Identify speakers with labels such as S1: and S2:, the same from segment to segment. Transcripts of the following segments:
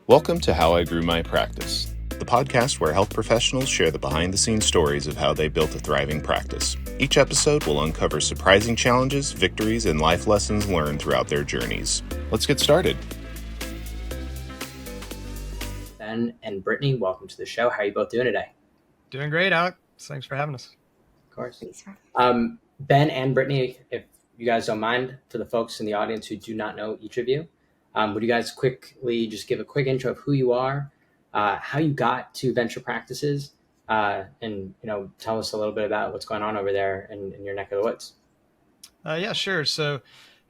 S1: Welcome to How I Grew My Practice, the podcast where health professionals share the behind-the-scenes stories of how they built a thriving practice. Each episode will uncover surprising challenges, victories, and life lessons learned throughout their journeys. Let's get started.
S2: Ben and Brittney, welcome to the show. How are you both doing today?
S3: Doing great, Alec. Thanks for having us.
S2: Of course. Ben and Brittney, if you guys don't mind, for the folks in the audience who do not know each of you, would you guys quickly just give a quick intro of who you are, how you got to venture practices, and tell us a little bit about what's going on over there in your neck of the woods?
S3: Yeah, sure. So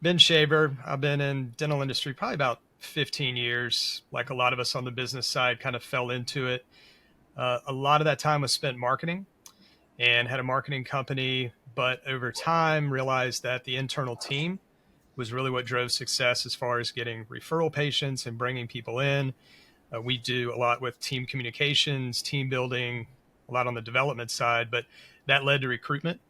S3: Ben Shaver, I've been in dental industry probably about 15 years. Like a lot of us on the business side, kind of fell into it. A lot of that time was spent marketing and had a marketing company, but over time realized that the internal team was really what drove success as far as getting referral patients and bringing people in. We do a lot with team communications, team building, a lot on the development side, but that led to recruitment.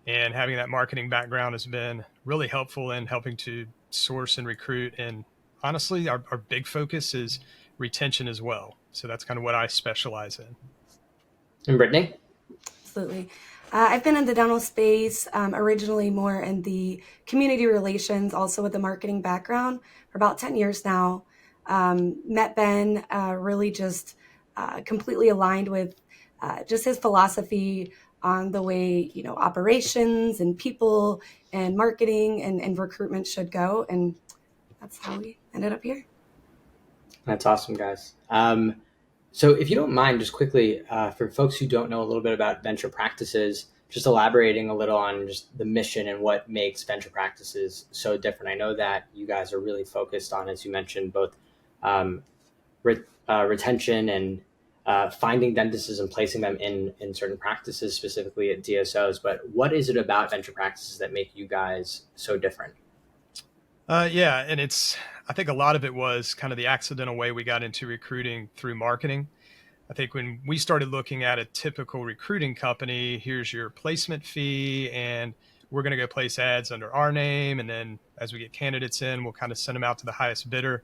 S3: And having that marketing background has been really helpful in helping to source and recruit. And honestly, our big focus is retention as well. So that's kind of what I specialize in.
S2: And Brittney?
S4: Absolutely. I've been in the dental space, originally more in the community relations, also with the marketing background for about 10 years now. Met Ben, really just completely aligned with just his philosophy on the way, operations and people and marketing and recruitment should go. And that's how we ended up here.
S2: That's awesome, guys. So if you don't mind, just quickly, for folks who don't know a little bit about venture practices, just elaborating a little on just the mission and what makes venture practices so different. I know that you guys are really focused on, as you mentioned, both retention and finding dentists and placing them in certain practices, specifically at DSOs. But what is it about venture practices that make you guys so different?
S3: Yeah, and I think a lot of it was kind of the accidental way we got into recruiting through marketing. I think when we started looking at a typical recruiting company, here's your placement fee, and we're going to go place ads under our name. And then as we get candidates in, we'll kind of send them out to the highest bidder.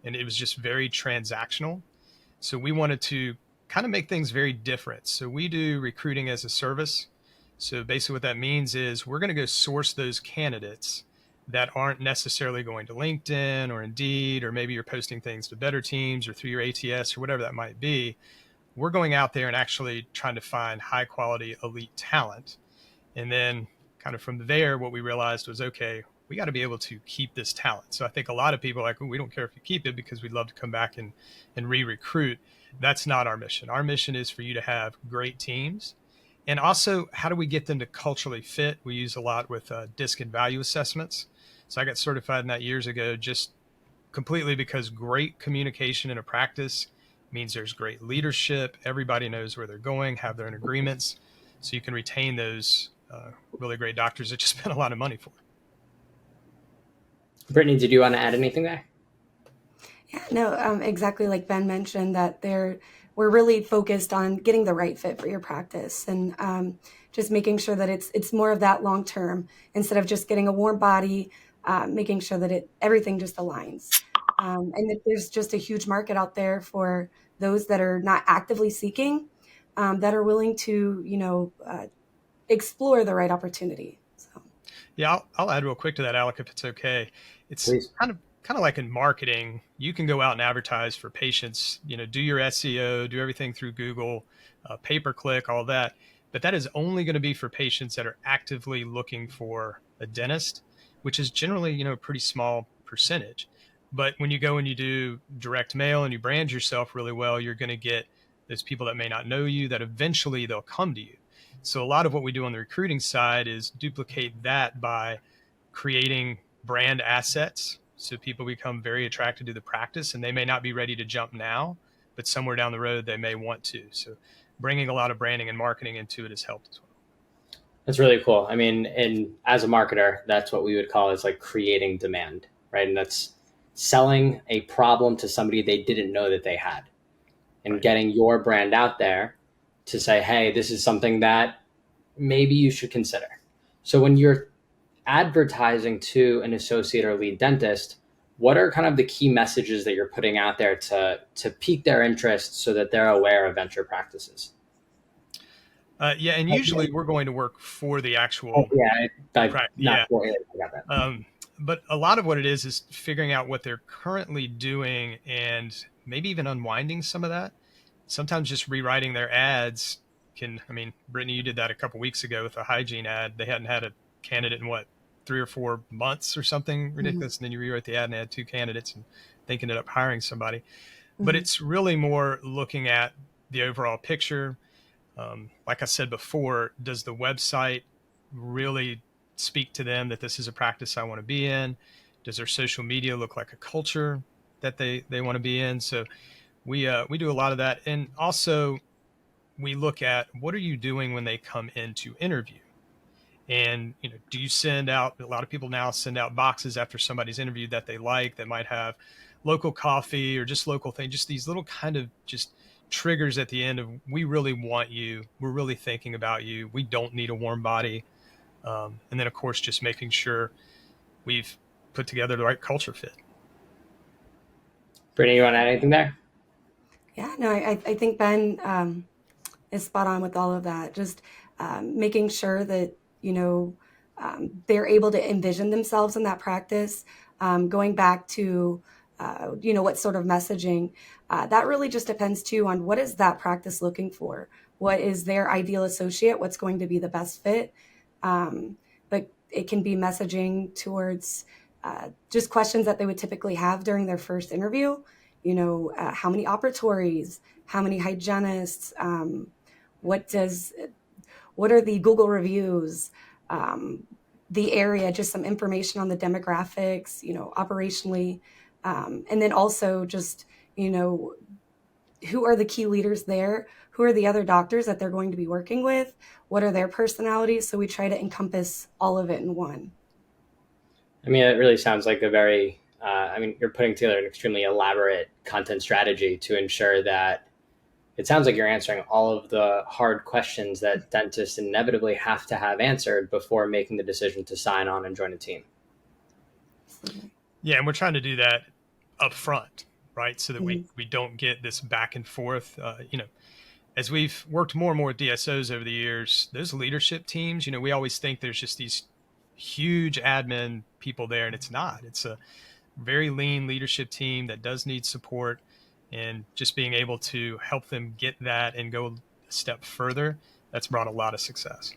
S3: And it was just very transactional. So we wanted to kind of make things very different. So we do recruiting as a service. So basically what that means is we're going to go source those candidates that aren't necessarily going to LinkedIn or Indeed, or maybe you're posting things to Better Teams or through your ATS or whatever that might be. We're going out there and actually trying to find high quality elite talent. And then kind of from there, what we realized was, okay, we got to be able to keep this talent. So I think a lot of people are like, we don't care if you keep it because we'd love to come back and re-recruit. That's not our mission. Our mission is for you to have great teams. And also, how do we get them to culturally fit? We use a lot with DISC and value assessments. So I got certified in that years ago, just completely because great communication in a practice means there's great leadership. Everybody knows where they're going, have their own agreements. So you can retain those really great doctors that you spend a lot of money for.
S2: Brittney, did you want to add anything there?
S4: Yeah, no, exactly like Ben mentioned, that we're really focused on getting the right fit for your practice and just making sure that it's more of that long term instead of just getting a warm body, making sure that everything just aligns. And that there's just a huge market out there for those that are not actively seeking, that are willing to, explore the right opportunity. So.
S3: Yeah, I'll add real quick to that, Alec, if it's okay. It's
S2: Please.
S3: kind of like in marketing, you can go out and advertise for patients, do your SEO, do everything through Google, pay-per-click, all that. But that is only going to be for patients that are actively looking for a dentist, which is generally, a pretty small percentage. But when you go and you do direct mail and you brand yourself really well, you're going to get those people that may not know you, that eventually they'll come to you. So a lot of what we do on the recruiting side is duplicate that by creating brand assets. So people become very attracted to the practice, and they may not be ready to jump now, but somewhere down the road, they may want to. So bringing a lot of branding and marketing into it has helped as well.
S2: That's really cool. I mean, and as a marketer, that's what we would call is like creating demand, right? And that's selling a problem to somebody they didn't know that they had, and
S3: Right.
S2: Getting your brand out there to say, hey, this is something that maybe you should consider. So when you're advertising to an associate or lead dentist, what are kind of the key messages that you're putting out there to pique their interest so that they're aware of venture practices?
S3: Yeah, and usually we're going to work for the actual. But a lot of what it is figuring out what they're currently doing and maybe even unwinding some of that. Sometimes just rewriting their ads Brittney, you did that a couple weeks ago with a hygiene ad. They hadn't had a candidate in 3 or 4 months or something ridiculous. Mm-hmm. And then you rewrite the ad and add 2 candidates and they ended up hiring somebody. Mm-hmm. But it's really more looking at the overall picture. Like I said before, does the website really speak to them that this is a practice I want to be in? Does their social media look like a culture that they want to be in? So we do a lot of that. And also we look at what are you doing when they come in to interview? And, do you send out, a lot of people now send out boxes after somebody's interviewed that they like, that might have local coffee or just local thing, just these little kind of just triggers at the end of, we really want you. We're really thinking about you. We don't need a warm body. And then of course, just making sure we've put together the right culture fit.
S2: Brittney, you want to add anything there?
S4: Yeah, no, I think Ben is spot on with all of that. Just making sure that, they're able to envision themselves in that practice. Going back to, what sort of messaging, that really just depends too on what is that practice looking for? What is their ideal associate? What's going to be the best fit? But it can be messaging towards just questions that they would typically have during their first interview. How many operatories, how many hygienists, what are the Google reviews, the area, just some information on the demographics, operationally. And then also just, who are the key leaders there? Who are the other doctors that they're going to be working with? What are their personalities? So we try to encompass all of it in one.
S2: It really sounds like a very, you're putting together an extremely elaborate content strategy to ensure that it sounds like you're answering all of the hard questions that dentists inevitably have to have answered before making the decision to sign on and join a team.
S3: Yeah, and we're trying to do that up front, right? So that we don't get this back and forth. As we've worked more and more with DSOs over the years, those leadership teams, we always think there's just these huge admin people there, and it's not. It's a very lean leadership team that does need support, and just being able to help them get that and go a step further, that's brought a lot of success.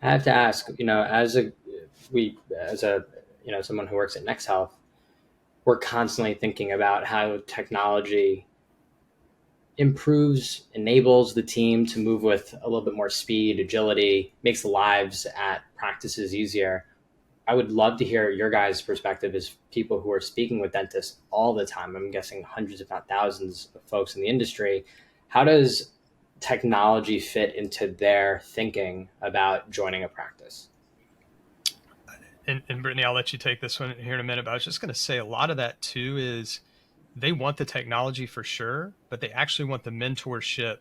S2: I have to ask, as someone who works at Next Health, we're constantly thinking about how technology enables the team to move with a little bit more speed, agility, makes the lives at practices easier. I would love to hear your guys' perspective as people who are speaking with dentists all the time. I'm guessing hundreds, if not thousands of folks in the industry. How does technology fit into their thinking about joining a practice?
S3: And Brittney, I'll let you take this one here in a minute, but I was just going to say a lot of that too is they want the technology for sure, but they actually want the mentorship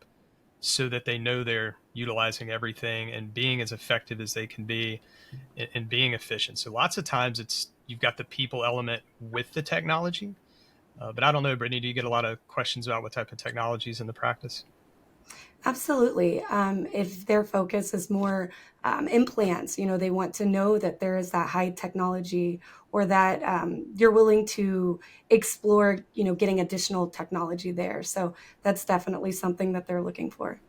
S3: so that they know they're utilizing everything and being as effective as they can be and being efficient. So lots of times you've got the people element with the technology, but I don't know, Brittney, do you get a lot of questions about what type of technologies in the practice?
S4: Absolutely. If their focus is more implants, they want to know that there is that high technology, or that you're willing to explore, getting additional technology there. So that's definitely something that they're looking for.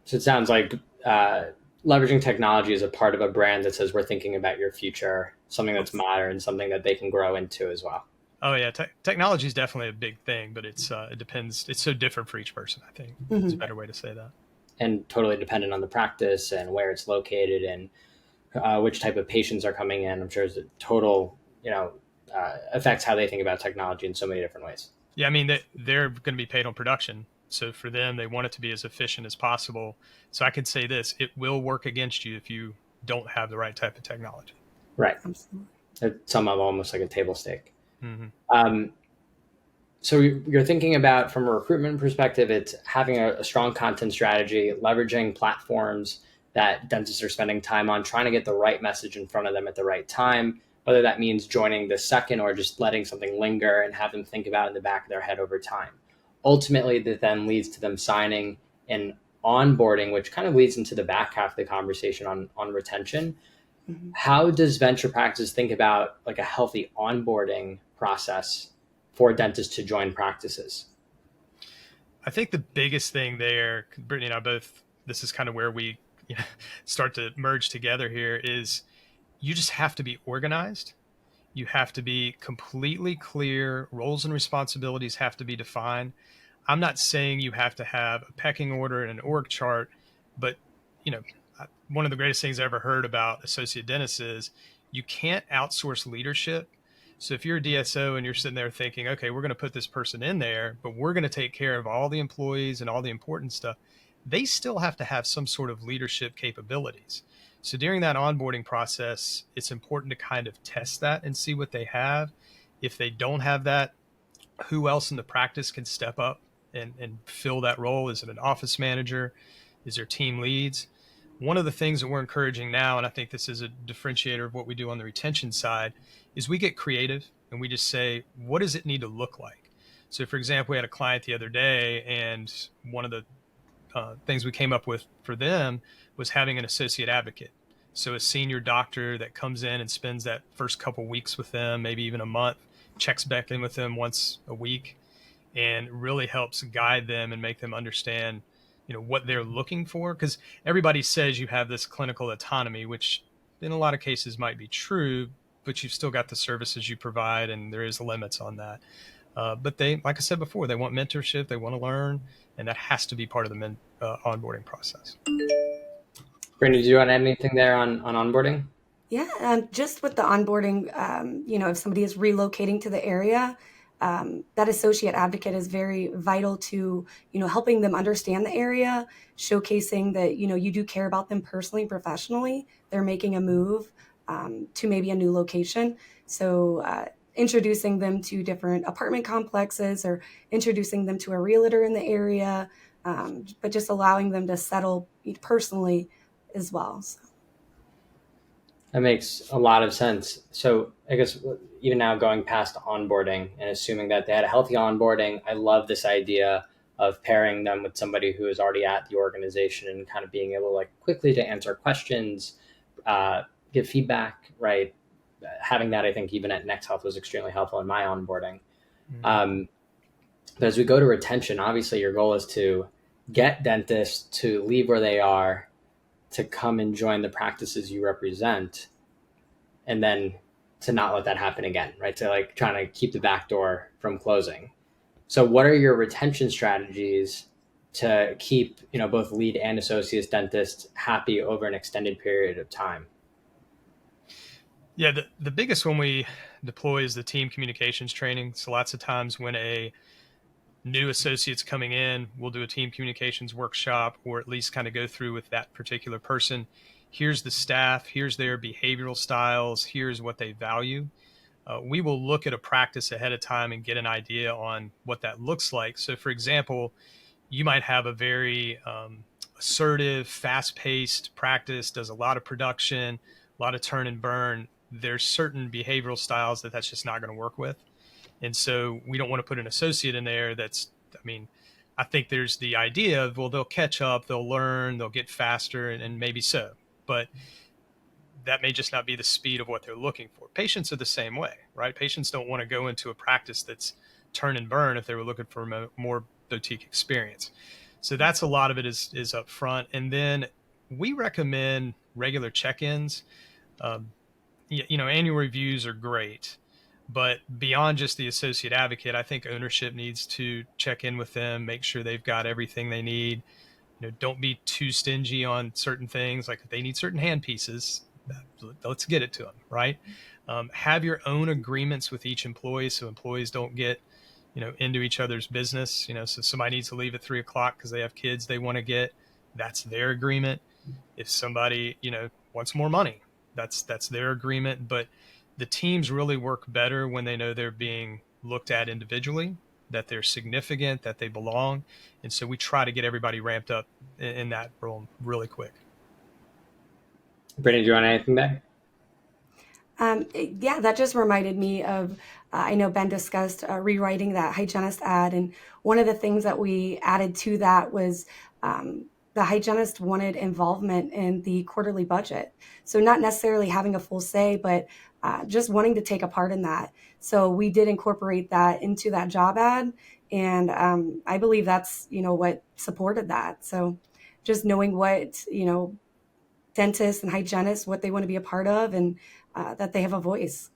S2: So it sounds like leveraging technology is a part of a brand that says we're thinking about your future, something that's modern, something that they can grow into as well.
S3: Oh yeah, technology is definitely a big thing, but it depends. It's so different for each person. I think is a better way to say that.
S2: And totally dependent on the practice and where it's located and which type of patients are coming in. I'm sure it's a total, affects how they think about technology in so many different ways.
S3: Yeah, they're going to be paid on production, so for them, they want it to be as efficient as possible. So I could say this: it will work against you if you don't have the right type of technology.
S2: Right.
S4: Absolutely.
S2: It's some of almost like a table stake.
S3: Mm-hmm.
S2: So you're thinking about, from a recruitment perspective, it's having a strong content strategy, leveraging platforms that dentists are spending time on, trying to get the right message in front of them at the right time, whether that means joining the second or just letting something linger and have them think about it in the back of their head over time. Ultimately, that then leads to them signing and onboarding, which kind of leads into the back half of the conversation on retention. Mm-hmm. How does venture practice think about like a healthy onboarding process for dentists to join practices?
S3: I think the biggest thing there, Brittney and I both, this is kind of where we start to merge together here, is you just have to be organized. You have to be completely clear. Roles and responsibilities have to be defined. I'm not saying you have to have a pecking order and an org chart, but one of the greatest things I ever heard about associate dentists is you can't outsource leadership. So if you're a DSO and you're sitting there thinking, okay, we're going to put this person in there, but we're going to take care of all the employees and all the important stuff, they still have to have some sort of leadership capabilities. So during that onboarding process, it's important to kind of test that and see what they have. If they don't have that, who else in the practice can step up and fill that role? Is it an office manager? Is there team leads? One of the things that we're encouraging now, and I think this is a differentiator of what we do on the retention side, is we get creative and we just say, what does it need to look like? So for example, we had a client the other day, and one of the things we came up with for them was having an associate advocate. So a senior doctor that comes in and spends that first couple weeks with them, maybe even a month, checks back in with them once a week, and really helps guide them and make them understand, what they're looking for. Because everybody says you have this clinical autonomy, which in a lot of cases might be true, but you've still got the services you provide, and there is limits on that. But they, like I said before, they want mentorship, they want to learn, and that has to be part of the onboarding process.
S2: Brittney, do you want to add anything there on onboarding?
S4: Yeah, just with the onboarding, if somebody is relocating to the area, that associate advocate is very vital to, helping them understand the area, showcasing that, you do care about them personally, professionally. They're making a move to maybe a new location. So introducing them to different apartment complexes or introducing them to a realtor in the area, but just allowing them to settle personally as well. So.
S2: That makes a lot of sense. So I guess even now going past onboarding and assuming that they had a healthy onboarding, I love this idea of pairing them with somebody who is already at the organization and kind of being able quickly to answer questions, give feedback, right? Having that, I think, even at Next Health was extremely helpful in my onboarding. Mm-hmm. But as we go to retention, obviously your goal is to get dentists to leave where they are, to come and join the practices you represent, and then to not let that happen again, right? So trying to keep the back door from closing. So what are your retention strategies to keep, both lead and associate dentists happy over an extended period of time?
S3: Yeah, the biggest one we deploy is the team communications training. So lots of times when a new associate's coming in, we'll do a team communications workshop, or at least kind of go through with that particular person. Here's the staff, here's their behavioral styles, here's what they value. We will look at a practice ahead of time and get an idea on what that looks like. So for example, you might have a very assertive, fast-paced practice, does a lot of production, a lot of turn and burn. There's certain behavioral styles that's just not going to work with. And so we don't want to put an associate in there I think there's the idea of, well, they'll catch up, they'll learn, they'll get faster, and maybe so. But that may just not be the speed of what they're looking for. Patients are the same way, right? Patients don't want to go into a practice that's turn and burn if they were looking for a more boutique experience. So that's a lot of it is up front. And then we recommend regular check-ins. Annual reviews are great. But beyond just the associate advocate, I think ownership needs to check in with them, make sure they've got everything they need. Don't be too stingy on certain things. Like if they need certain hand pieces, let's get it to them, right? Have your own agreements with each employee so employees don't get, into each other's business. So somebody needs to leave at 3:00 because they have kids they want to get, that's their agreement. If somebody, wants more money, that's their agreement. But the teams really work better when they know they're being looked at individually, that they're significant, that they belong. And so we try to get everybody ramped up in that role really quick.
S2: Brittney, do you want anything there?
S4: Yeah, that just reminded me of, I know Ben discussed rewriting that hygienist ad. And one of the things that we added to that was the hygienist wanted involvement in the quarterly budget. So not necessarily having a full say, but just wanting to take a part in that. So we did incorporate that into that job ad. And I believe that's, what supported that. So just knowing what, dentists and hygienists, what they want to be a part of, and that they have a voice.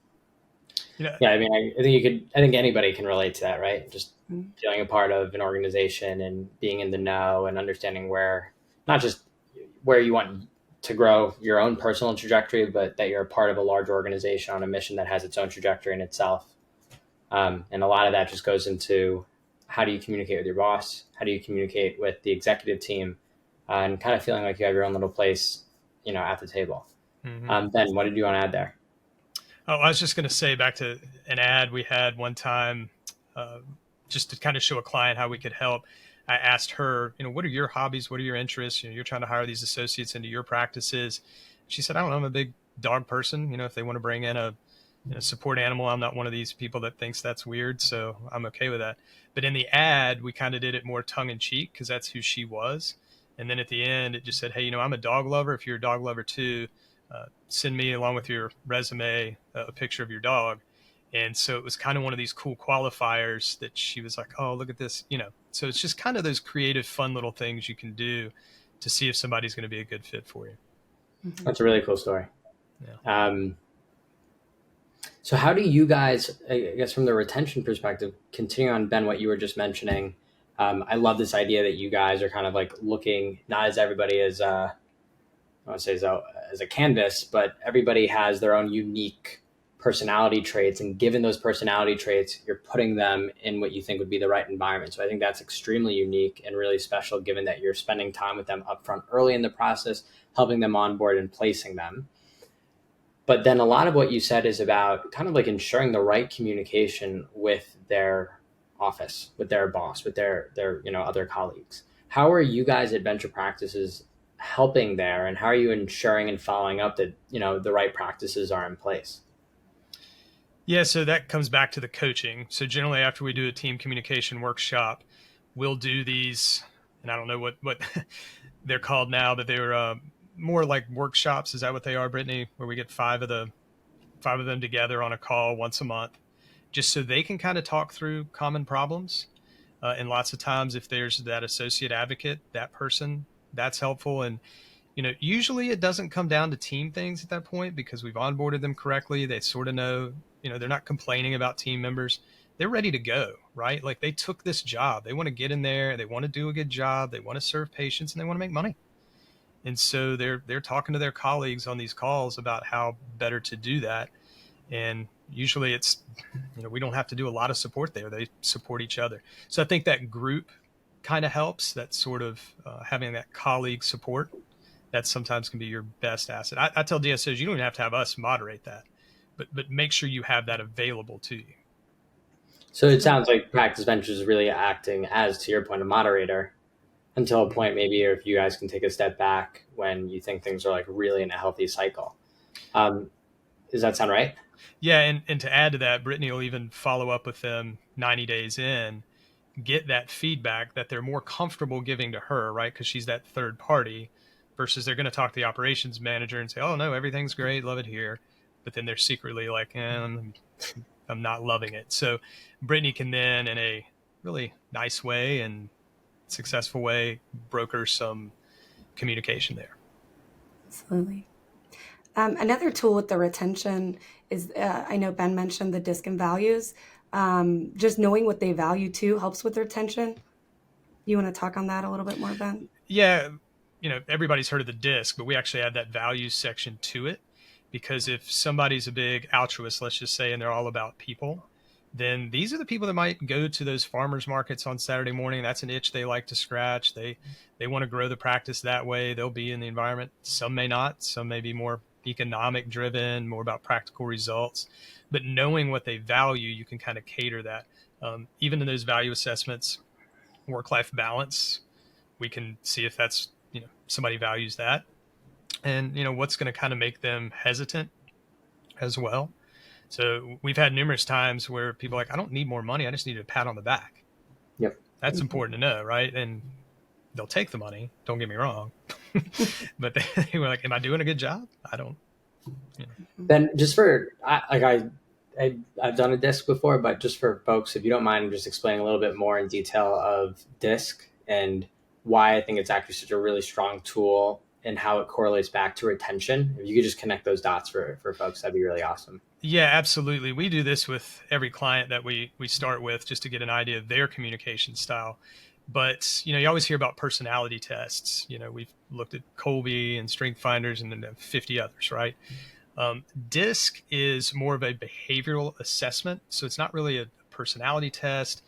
S2: Yeah, I mean, I think anybody can relate to that, right? Just feeling a part of an organization and being in the know and understanding where, not just where you want to grow your own personal trajectory, but that you're a part of a large organization on a mission that has its own trajectory in itself. And a lot of that just goes into how do you communicate with your boss? How do you communicate with the executive team? And kind of feeling like you have your own little place, at the table. Ben, what did you want to add there?
S3: Oh, I was just going to say, back to an ad we had one time, just to kind of show a client how we could help. I asked her, what are your hobbies? What are your interests? You're trying to hire these associates into your practices. She said, I don't know, I'm a big dog person. If they want to bring in a support animal, I'm not one of these people that thinks that's weird. So I'm okay with that. But in the ad, we kind of did it more tongue in cheek because that's who she was. And then at the end, it just said, hey, I'm a dog lover. If you're a dog lover too, send me, along with your resume, a picture of your dog. And so it was kind of one of these cool qualifiers that she was like, oh, look at this, So it's just kind of those creative, fun little things you can do to see if somebody's going to be a good fit for you.
S2: That's a really cool story.
S3: Yeah.
S2: So how do you guys, I guess from the retention perspective, continue on, Ben, what you were just mentioning? I love this idea that you guys are kind of like looking, not as everybody as, I want to say as a canvas, but everybody has their own unique personality traits. And given those personality traits, you're putting them in what you think would be the right environment. So I think that's extremely unique and really special, given that you're spending time with them upfront early in the process, helping them onboard and placing them. But then a lot of what you said is about kind of like ensuring the right communication with their office, with their boss, with their other colleagues. How are you guys at Venture Practices helping there, and how are you ensuring and following up that the right practices are in place?
S3: Yeah, so that comes back to the coaching. So generally, after we do a team communication workshop, we'll do these, and I don't know what they're called now, but they're more like workshops. Is that what they are, Brittney? Where we get five of them together on a call once a month, just so they can kind of talk through common problems. And lots of times, if there's that associate advocate, that person, that's helpful. And usually it doesn't come down to team things at that point, because we've onboarded them correctly. They sort of know, they're not complaining about team members. They're ready to go, right? Like, they took this job. They want to get in there. They want to do a good job. They want to serve patients, and they want to make money. And so they're talking to their colleagues on these calls about how better to do that. And usually it's, we don't have to do a lot of support there. They support each other. So I think that group kind of helps, that sort of having that colleague support. That sometimes can be your best asset. I tell DSOs, you don't even have to have us moderate that, but make sure you have that available to you.
S2: So it sounds like Practice Ventures is really acting as, to your point, a moderator until a point maybe if you guys can take a step back when you think things are like really in a healthy cycle. Does that sound right?
S3: Yeah, and to add to that, Brittney will even follow up with them 90 days in, get that feedback that they're more comfortable giving to her, right? Because she's that third party, versus they're going to talk to the operations manager and say, oh, no, everything's great, love it here. But then they're secretly like, I'm not loving it. So Brittney can then, in a really nice way and successful way, broker some communication there.
S4: Absolutely. Another tool with the retention is, I know Ben mentioned the DISC and values. Just knowing what they value too helps with retention. You want to talk on that a little bit more, Ben?
S3: Yeah. Everybody's heard of the DISC, but we actually add that values section to it, because if somebody's a big altruist, let's just say, and they're all about people, then these are the people that might go to those farmers markets on Saturday morning. That's an itch they like to scratch. They want to grow the practice that way. They'll be in the environment. Some may not. Some may be more economic driven, more about practical results. But knowing what they value, you can kind of cater that. Even in those value assessments, work-life balance, we can see if that's, somebody values that. And, what's going to kind of make them hesitant as well. So we've had numerous times where people are like, I don't need more money. I just need a pat on the back.
S2: Yep.
S3: That's important to know, right? And they'll take the money. Don't get me wrong. But they were like, am I doing a good job? I don't.
S2: Then just I've done a DISC before, but just for folks, if you don't mind, just explaining a little bit more in detail of DISC and why I think it's actually such a really strong tool and how it correlates back to retention. If you could just connect those dots for folks, that'd be really awesome.
S3: Yeah, absolutely. We do this with every client that we start with just to get an idea of their communication style. But, you always hear about personality tests. We've looked at Colby and Strength Finders and then 50 others, right? DISC is more of a behavioral assessment. So it's not really a personality test.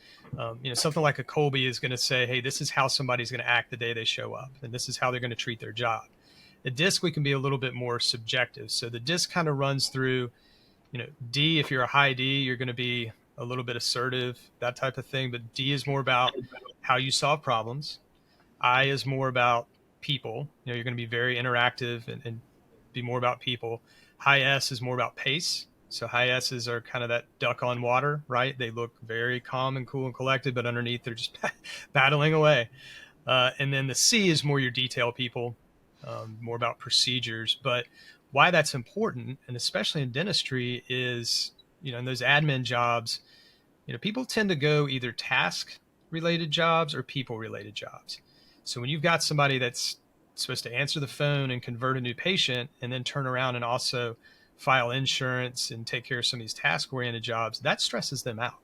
S3: Something like a Colby is going to say, hey, this is how somebody's going to act the day they show up, and this is how they're going to treat their job. The DISC, we can be a little bit more subjective. So the DISC kind of runs through, D, if you're a high D, you're going to be a little bit assertive, that type of thing. But D is more about how you solve problems. I is more about people. You're going to be very interactive and be more about people. High S is more about pace. So high S's are kind of that duck on water, right? They look very calm and cool and collected, but underneath they're just battling away. And then the C is more your detail people, more about procedures. But why that's important, and especially in dentistry, is, in those admin jobs, people tend to go either task-related jobs or people-related jobs. So when you've got somebody that's supposed to answer the phone and convert a new patient and then turn around and also file insurance and take care of some of these task-oriented jobs, that stresses them out.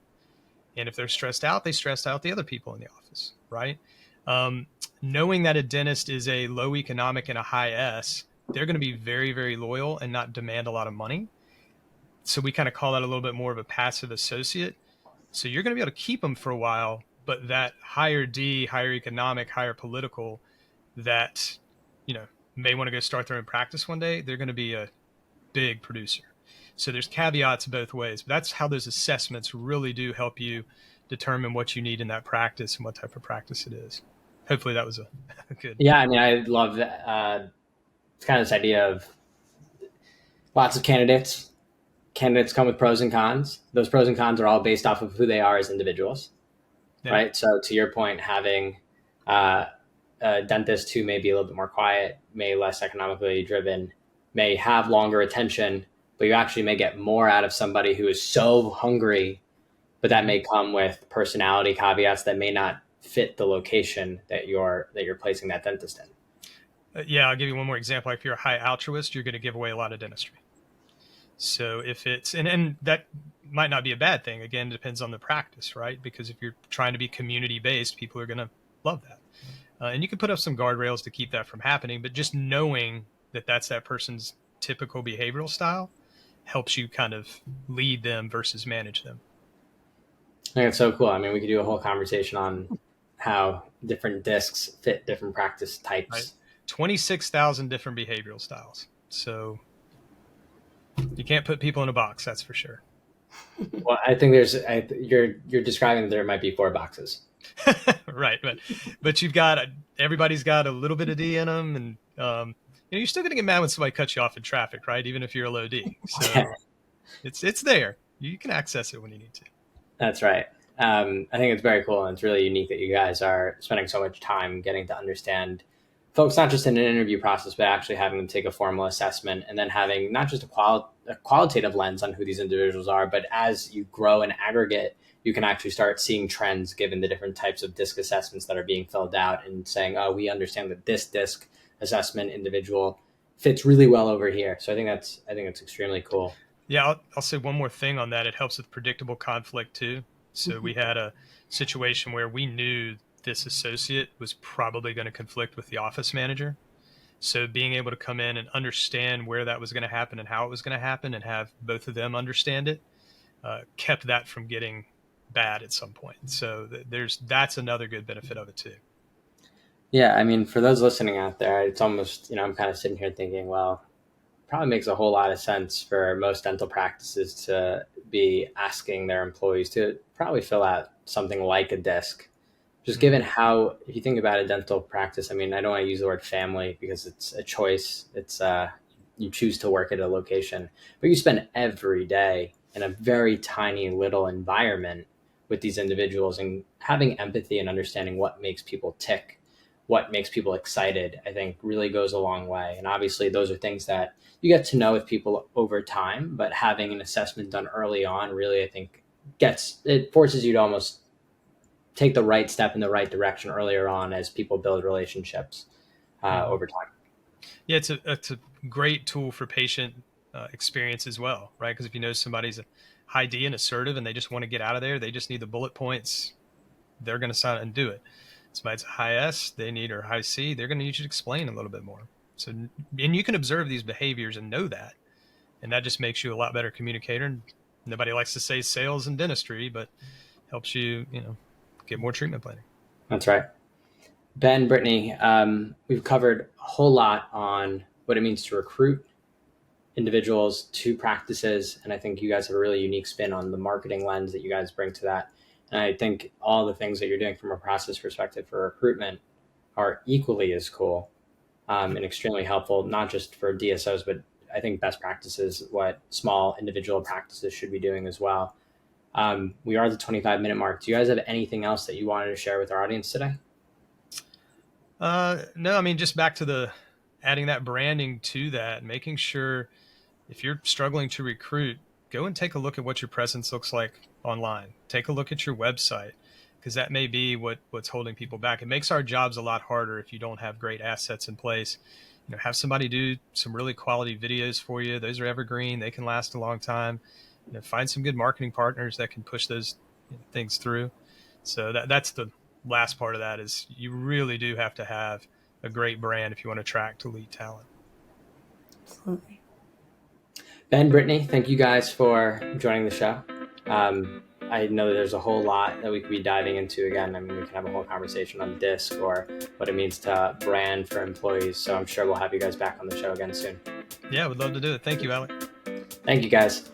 S3: And if they're stressed out, they stress out the other people in the office, right? Knowing that a dentist is a low economic and a high S, they're going to be very, very loyal and not demand a lot of money. So we kind of call that a little bit more of a passive associate. So you're going to be able to keep them for a while, but that higher D, higher economic, higher political, that, may want to go start their own practice one day, they're going to be a big producer. So there's caveats both ways, but that's how those assessments really do help you determine what you need in that practice and what type of practice it is. Hopefully that was a good.
S2: Yeah. I mean, I love that. It's kind of this idea of lots of candidates come with pros and cons. Those pros and cons are all based off of who they are as individuals. Yeah. Right. So to your point, having, a dentist who may be a little bit more quiet, may less economically driven, may have longer attention, but you actually may get more out of somebody who is so hungry, but that may come with personality caveats that may not fit the location that you're placing that dentist in.
S3: Yeah, I'll give you one more example. If you're a high altruist, you're going to give away a lot of dentistry. So if it's, and that might not be a bad thing. Again, it depends on the practice, right? Because if you're trying to be community-based, people are going to love that. And you can put up some guardrails to keep that from happening, but just knowing that that's that person's typical behavioral style helps you kind of lead them versus manage them.
S2: I think it's so cool. I mean, we could do a whole conversation on how different DISCs fit different practice types.
S3: Right. 26,000 different behavioral styles. So you can't put people in a box, that's for sure.
S2: Well, I think you're describing that there might be 4 boxes.
S3: Right. But everybody's got a little bit of D in them. And, you're still going to get mad when somebody cuts you off in traffic, right? Even if you're a low D. So it's there. You can access it when you need to.
S2: That's right. I think it's very cool. And it's really unique that you guys are spending so much time getting to understand folks, not just in an interview process, but actually having them take a formal assessment and then having not just a qualitative lens on who these individuals are, but as you grow in aggregate, you can actually start seeing trends given the different types of DISC assessments that are being filled out and saying, oh, we understand that this DISC assessment individual fits really well over here. So I think that's extremely cool.
S3: Yeah, I'll say one more thing on that. It helps with predictable conflict too. So we had a situation where we knew this associate was probably going to conflict with the office manager. So being able to come in and understand where that was going to happen and how it was going to happen and have both of them understand it kept that from getting bad at some point. So that's another good benefit of it too.
S2: Yeah. I mean, for those listening out there, it's almost, I'm kind of sitting here thinking, well, probably makes a whole lot of sense for most dental practices to be asking their employees to probably fill out something like a DISC. Just given how, if you think about a dental practice, I mean, I don't want to use the word family because it's a choice. It's you choose to work at a location, but you spend every day in a very tiny little environment with these individuals, and having empathy and understanding what makes people tick, what makes people excited, I think really goes a long way. And obviously those are things that you get to know with people over time, but having an assessment done early on really, I think, it forces you to almost take the right step in the right direction earlier on as people build relationships over time.
S3: Yeah, it's a great tool for patient experience as well, right? Because if you know somebody's high D and assertive and they just want to get out of there, they just need the bullet points, they're going to sign it and do it. Somebody's a high S, they need, or high C, they're going to need you to explain a little bit more. So, and you can observe these behaviors and know that, and that just makes you a lot better communicator. And nobody likes to say sales and dentistry, but helps you, get more treatment planning.
S2: That's right. Ben, Brittney, we've covered a whole lot on what it means to recruit individuals to practices. And I think you guys have a really unique spin on the marketing lens that you guys bring to that. And I think all the things that you're doing from a process perspective for recruitment are equally as cool and extremely helpful, not just for DSOs, but I think best practices, what small individual practices should be doing as well. We are at the 25-minute mark. Do you guys have anything else that you wanted to share with our audience today?
S3: No, I mean, just back to adding that branding to that, making sure if you're struggling to recruit, go and take a look at what your presence looks like online. Take a look at your website, because that may be what's holding people back. It makes our jobs a lot harder if you don't have great assets in place. Have somebody do some really quality videos for you. Those are evergreen. They can last a long time. Find some good marketing partners that can push those things through. So that's the last part of that, is you really do have to have a great brand if you want to attract elite talent.
S4: Absolutely.
S2: Ben, Brittney, thank you guys for joining the show. I know that there's a whole lot that we could be diving into again. I mean, we can have a whole conversation on DISC or what it means to brand for employees. So I'm sure we'll have you guys back on the show again soon.
S3: Yeah, would love to do it. Thank you, Alec.
S2: Thank you, guys.